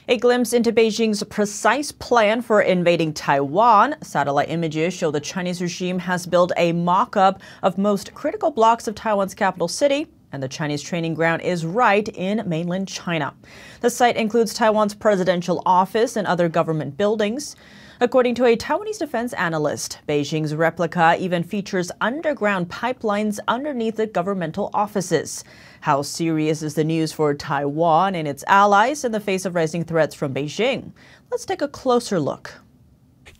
A glimpse into Beijing's precise plan for invading Taiwan. Satellite images show the Chinese regime has built a mock-up of most critical blocks of Taiwan's capital city, and the Chinese training ground is right in mainland China. The site includes Taiwan's presidential office and other government buildings. According to a Taiwanese defense analyst, Beijing's replica even features underground pipelines underneath the governmental offices. How serious is the news for Taiwan and its allies in the face of rising threats from Beijing? Let's take a closer look.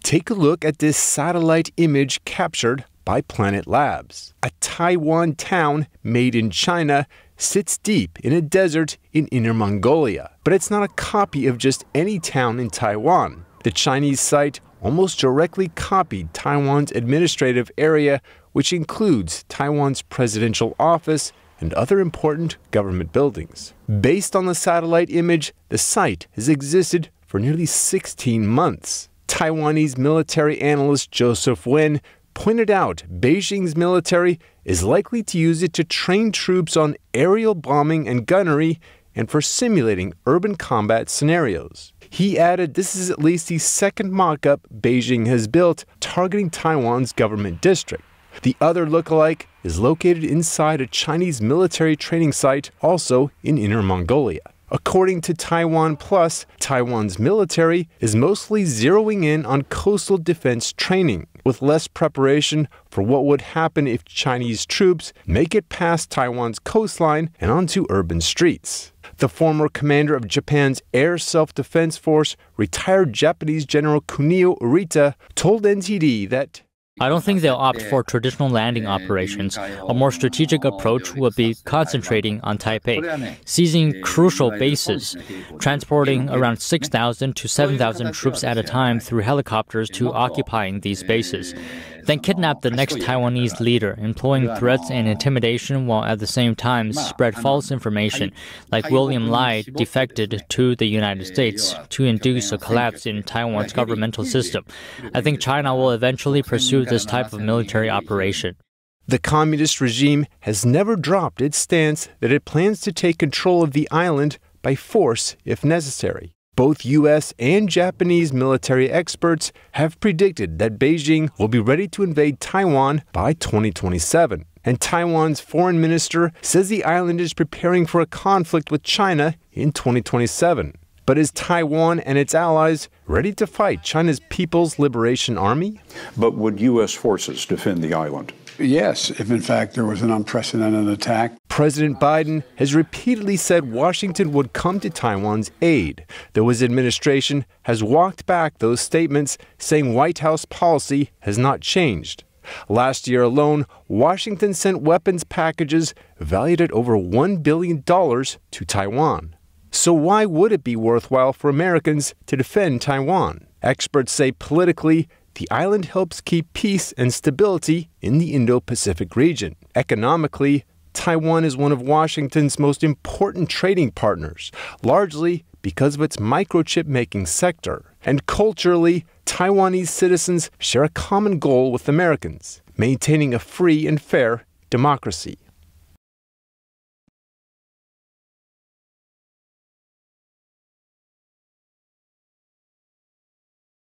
Take a look at this satellite image captured by Planet Labs. A Taiwan town made in China sits deep in a desert in Inner Mongolia. But it's not a copy of just any town in Taiwan. The Chinese site almost directly copied Taiwan's administrative area, which includes Taiwan's presidential office and other important government buildings. Based on the satellite image, the site has existed for nearly 16 months. Taiwanese military analyst Joseph Wen pointed out Beijing's military is likely to use it to train troops on aerial bombing and gunnery and for simulating urban combat scenarios. He added this is at least the second mock-up Beijing has built targeting Taiwan's government district. The other lookalike is located inside a Chinese military training site also in Inner Mongolia. According to Taiwan Plus, Taiwan's military is mostly zeroing in on coastal defense training, with less preparation for what would happen if Chinese troops make it past Taiwan's coastline and onto urban streets. The former commander of Japan's Air Self-Defense Force, retired Japanese General Kunio Urita, told NTD that I don't think they'll opt for traditional landing operations. A more strategic approach would be concentrating on Taipei, seizing crucial bases, transporting around 6,000 to 7,000 troops at a time through helicopters to occupying these bases. Then kidnap the next Taiwanese leader, employing threats and intimidation while at the same time spread false information, like William Lai defected to the United States to induce a collapse in Taiwan's governmental system. I think China will eventually pursue this type of military operation. The communist regime has never dropped its stance that it plans to take control of the island by force if necessary. Both U.S. and Japanese military experts have predicted that Beijing will be ready to invade Taiwan by 2027. And Taiwan's foreign minister says the island is preparing for a conflict with China in 2027. But is Taiwan and its allies ready to fight China's People's Liberation Army? But would U.S. forces defend the island? Yes, if in fact there was an unprecedented attack. President Biden has repeatedly said Washington would come to Taiwan's aid, though his administration has walked back those statements, saying White House policy has not changed. Last year alone, Washington sent weapons packages valued at over $1 billion to Taiwan. So why would it be worthwhile for Americans to defend Taiwan? Experts say politically, the island helps keep peace and stability in the Indo-Pacific region. Economically, Taiwan is one of Washington's most important trading partners, largely because of its microchip-making sector. And culturally, Taiwanese citizens share a common goal with Americans, maintaining a free and fair democracy.